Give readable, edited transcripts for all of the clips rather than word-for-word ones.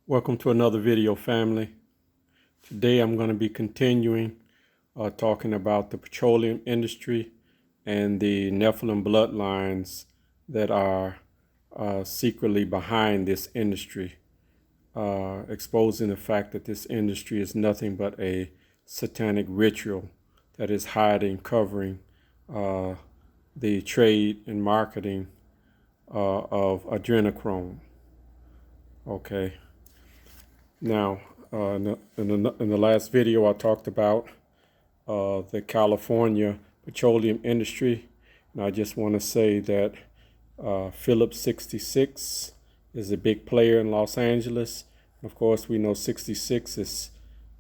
Welcome to another video, family. Today I'm going to be continuing talking about the petroleum industry and the Nephilim bloodlines that are secretly behind this industry, exposing the fact that this industry is nothing but a satanic ritual that is hiding, covering the trade and marketing of Adrenachrome. Okay. Now, in the last video, I talked about the California petroleum industry, and I just want to say that Phillips 66 is a big player in Los Angeles. Of course, we know 66 is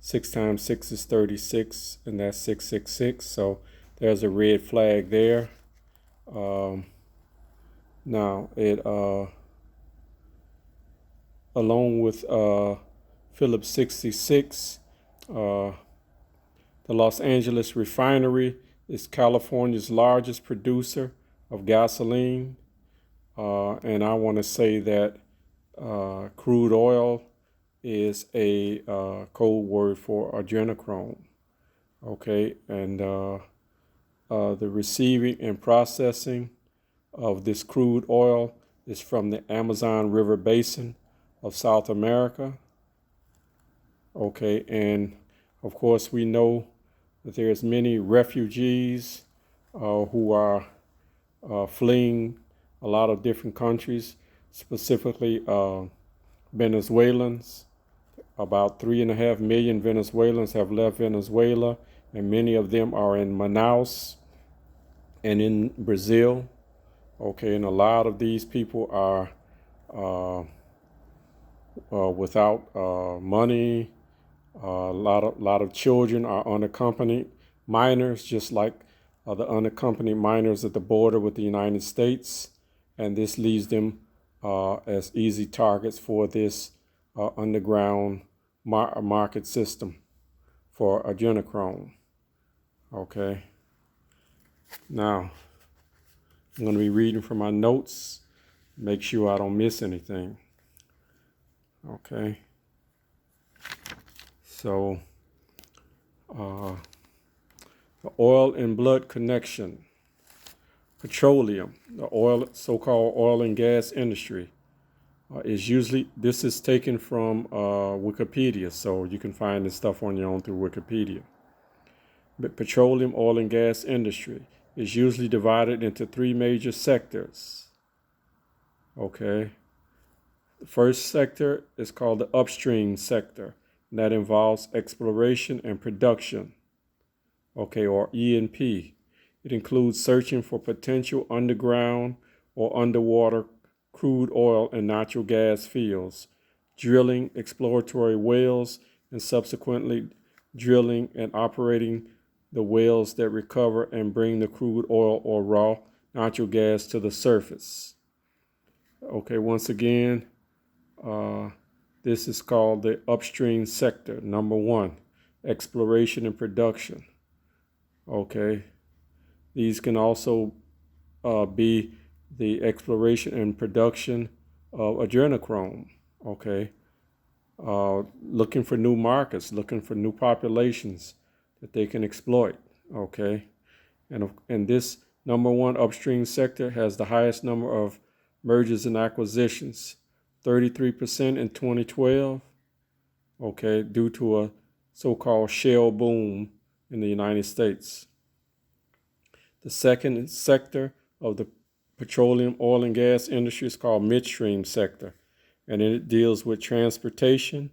6 times 6 is 36, and that's 666. So there's a red flag there. Now, along with Phillips 66, the Los Angeles refinery is California's largest producer of gasoline. And I want to say that crude oil is a code word for adrenochrome. Okay, and the receiving and processing of this crude oil is from the Amazon River Basin of South America. Okay, and of course we know that there's many refugees who are fleeing a lot of different countries, specifically Venezuelans. About 3.5 million Venezuelans have left Venezuela, and many of them are in Manaus and in Brazil. Okay, and a lot of these people are without money. A lot of children are unaccompanied minors, just like the unaccompanied minors at the border with the United States, and this leaves them as easy targets for this underground market system for adrenochrome. Okay. Now, I'm going to be reading from my notes. Make sure I don't miss anything. Okay. So, the oil and blood connection, petroleum, the oil, so-called oil and gas industry, this is taken from Wikipedia, so you can find this stuff on your own through Wikipedia. But petroleum, oil and gas industry is usually divided into 3 major sectors. Okay. The first sector is called the Upstream Sector. And that involves exploration and production, okay, or E&P. It includes searching for potential underground or underwater crude oil and natural gas fields, drilling exploratory wells, and subsequently drilling and operating the wells that recover and bring the crude oil or raw natural gas to the surface. Okay, once again, this is called the Upstream Sector. Number 1, exploration and production. Okay. These can also be the exploration and production of adrenochrome. Okay. Looking for new markets, looking for new populations that they can exploit. Okay. And this number 1 upstream sector has the highest number of mergers and acquisitions. 33% in 2012, okay, due to a so-called shale boom in the United States. The second sector of the petroleum, oil, and gas industry is called Midstream Sector, and it deals with transportation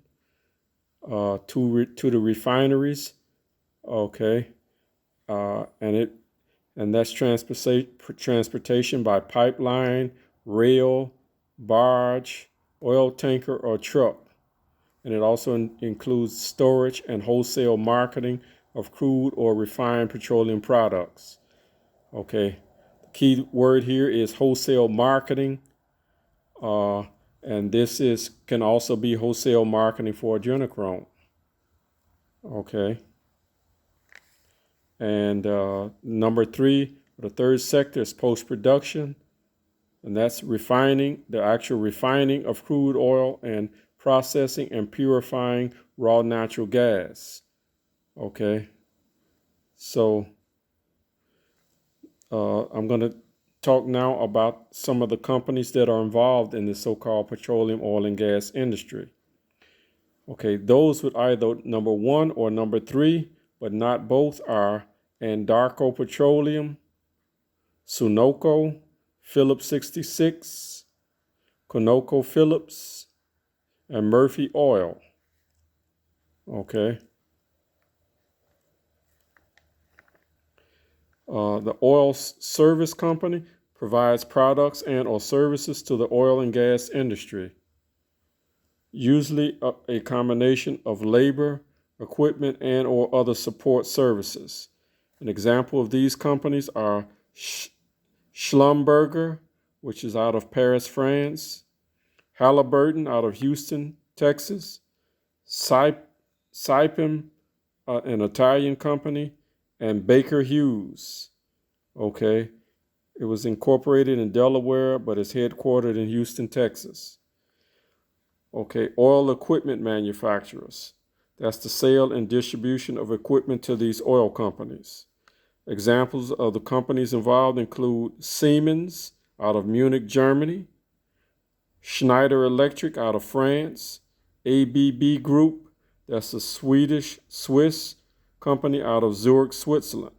to the refineries, okay, and that's transportation by pipeline, rail, barge, oil tanker, or truck. And it also includes storage and wholesale marketing of crude or refined petroleum products. Okay, the key word here is wholesale marketing, and this can also be wholesale marketing for adrenochrome. Okay, and number 3, the third sector is post-production. And that's refining, the actual refining of crude oil and processing, and purifying raw natural gas. Okay, so I'm going to talk now about some of the companies that are involved in the so-called petroleum, oil, and gas industry. Okay, those with either number 1 or number 3, but not both, are Anadarko Petroleum, Sunoco, Phillips 66, ConocoPhillips, and Murphy Oil. Okay. The oil service company provides products and or services to the oil and gas industry, usually a combination of labor, equipment, and or other support services. An example of these companies are Schlumberger, which is out of Paris, France, Halliburton out of Houston, Texas, Saipem, an Italian company, and Baker Hughes. Okay, it was incorporated in Delaware, but is headquartered in Houston, Texas. Okay, oil equipment manufacturers. That's the sale and distribution of equipment to these oil companies. Examples of the companies involved include Siemens out of Munich, Germany, Schneider Electric out of France, ABB Group, that's a Swiss company out of Zurich, Switzerland.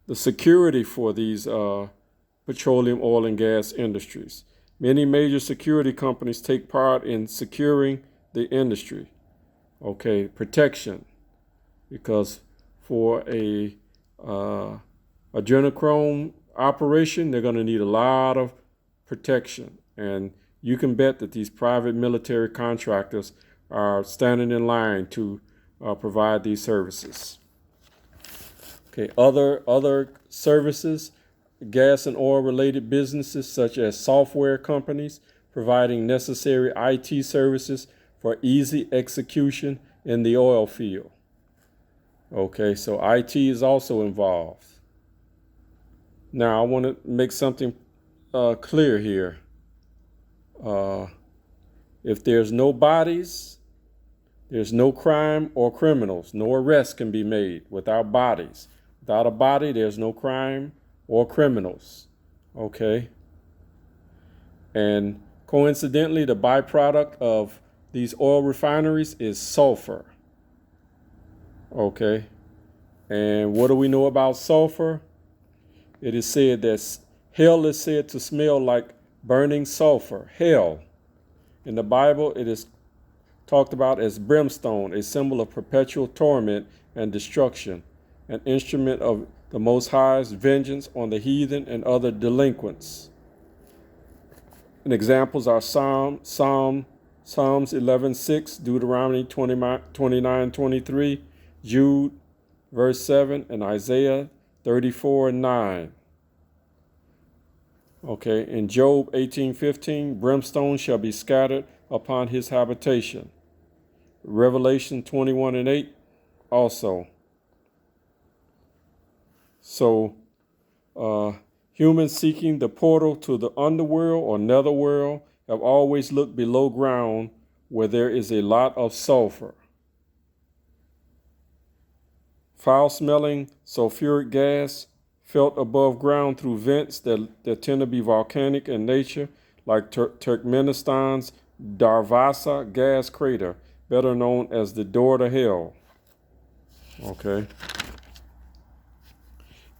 The security for these petroleum, oil, and gas industries. Many major security companies take part in securing the industry. Okay, protection, because for a Adrenachrome operation, they're going to need a lot of protection. And you can bet that these private military contractors are standing in line to provide these services. Okay, other services, gas and oil related businesses such as software companies providing necessary IT services for easy execution in the oil field. Okay, so IT is also involved. Now, I want to make something clear here. If there's no bodies, there's no crime or criminals. No arrest can be made without bodies. Without a body, there's no crime or criminals. Okay? And coincidentally, the byproduct of these oil refineries is sulfur. Okay? And what do we know about sulfur? It is said that hell is said to smell like burning sulfur. Hell. In the Bible, it is talked about as brimstone, a symbol of perpetual torment and destruction, an instrument of the Most High's vengeance on the heathen and other delinquents. And examples are Psalms 11:6, Deuteronomy 29:23, Jude verse 7, and Isaiah 34:9. Okay, in Job 18:15, brimstone shall be scattered upon his habitation. Revelation 21:8 also. So, humans seeking the portal to the underworld or netherworld have always looked below ground where there is a lot of sulfur. Foul-smelling sulfuric gas felt above ground through vents that tend to be volcanic in nature, like Turkmenistan's Darvasa gas crater, better known as the door to hell. Okay.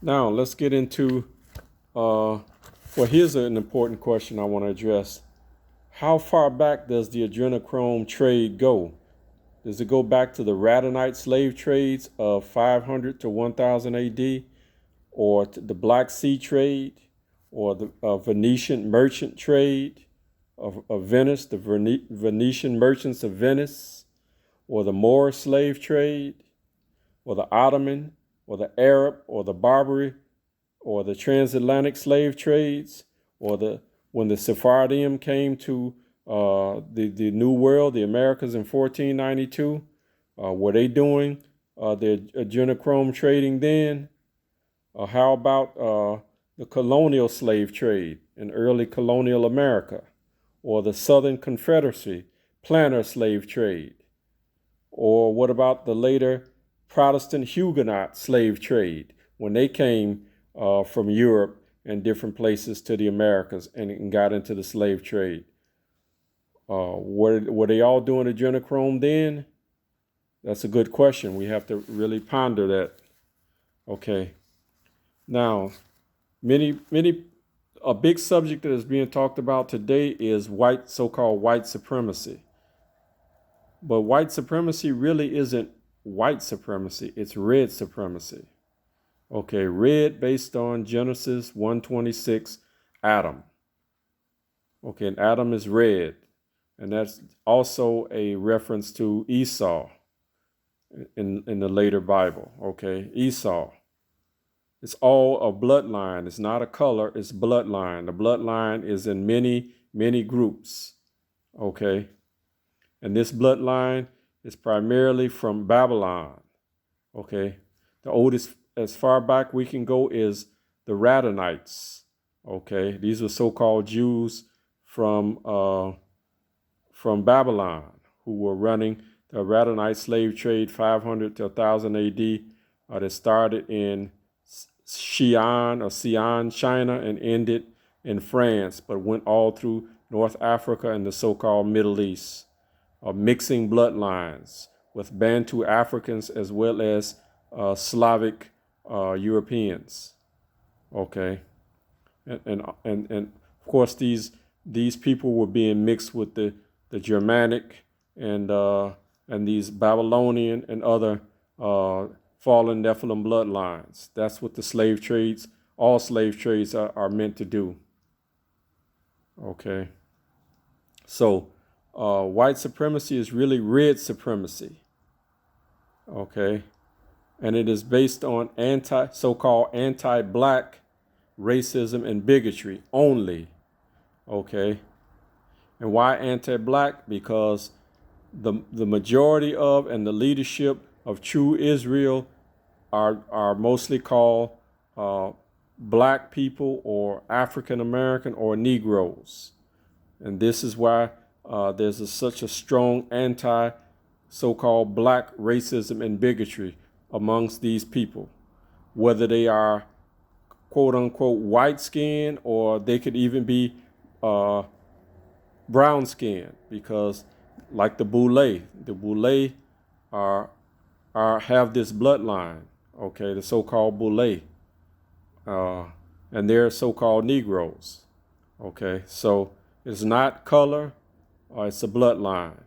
Now, let's get into, here's an important question I want to address. How far back does the adrenochrome trade go? Does it go back to the Radhanite slave trades of 500 to 1000 AD, or the Black Sea trade, or the Venetian merchant trade of Venice, the Venetian merchants of Venice, or the Moor slave trade, or the Ottoman, or the Arab, or the Barbary, or the transatlantic slave trades, or when the Sephardim came to the New World, the Americas in 1492? Were they doing their adrenochrome trading then? How about the colonial slave trade in early colonial America, or the Southern Confederacy planter slave trade? Or what about the later Protestant Huguenot slave trade when they came from Europe and different places to the Americas and got into the slave trade? Were they all doing adrenochrome then? That's a good question. We have to really ponder that. Okay. Now, a big subject that is being talked about today is so-called white supremacy. But white supremacy really isn't white supremacy. It's red supremacy. Okay, red based on Genesis 1:26, Adam. Okay, and Adam is red. And that's also a reference to Esau in the later Bible. Okay, Esau. It's all a bloodline. It's not a color, it's bloodline. The bloodline is in many, many groups. Okay. And this bloodline is primarily from Babylon. Okay. The oldest, as far back we can go, is the Radonites. Okay. These were so-called Jews from Babylon who were running the Radonite slave trade 500 to 1000 AD that started in Xi'an, China, and ended in France, but went all through North Africa and the so-called Middle East, mixing bloodlines with Bantu Africans as well as Slavic Europeans. Okay, and of course these people were being mixed with the Germanic and these Babylonian and other fallen Nephilim bloodlines. That's what all slave trades are meant to do. Okay. So white supremacy is really red supremacy. Okay. And it is based on so-called anti-black racism and bigotry only. Okay. And why anti-black? Because the majority of and the leadership of true Israel are mostly called black people or African American or Negroes. And this is why there's such a strong so-called black racism and bigotry amongst these people, whether they are quote unquote white skinned or they could even be brown skinned, because like the Boule have this bloodline. Okay, the so-called Boule, and they're so-called Negroes. Okay, so it's not color, it's a bloodline,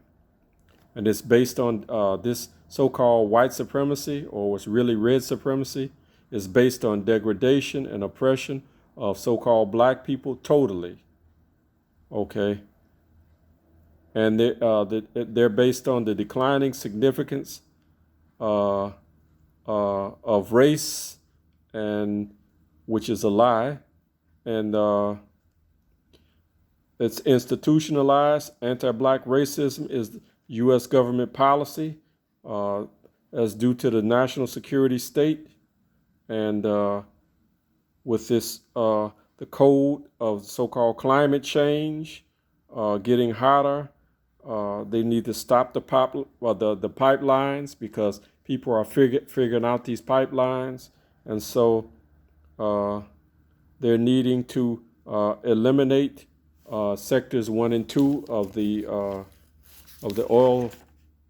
and it's based on this so-called white supremacy, or what's really red supremacy, is based on degradation and oppression of so-called black people totally. Okay, and they're based on the declining significance of race, and which is a lie, and it's institutionalized. Anti-black racism is U.S. government policy as due to the national security state, and with this the code of so-called climate change getting hotter. They need to stop the pipelines, because people are figuring out these pipelines, and so they're needing to eliminate sectors 1 and 2 of the oil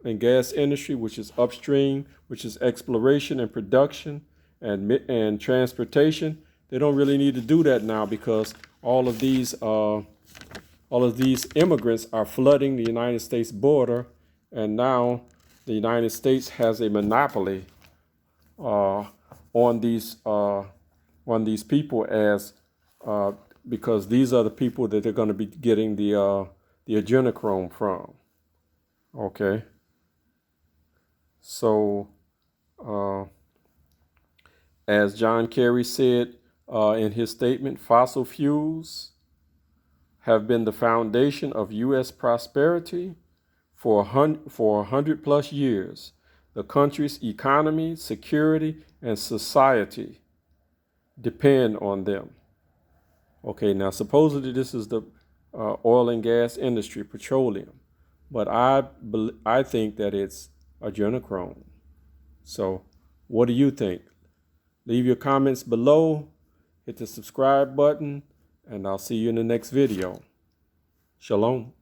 and gas industry, which is upstream, which is exploration and production and transportation. They don't really need to do that now, because all of these immigrants are flooding the United States border, and now the United States has a monopoly on these people, as because these are the people that they're going to be getting the adrenochrome from. Okay. So, as John Kerry said in his statement, fossil fuels have been the foundation of U.S. prosperity for 100 plus years. The country's economy, security, and society depend on them. Okay, now supposedly this is the oil and gas industry, petroleum. but I think that it's adrenochrome. So what do you think? Leave your comments below, hit the subscribe button, and I'll see you in the next video. Shalom.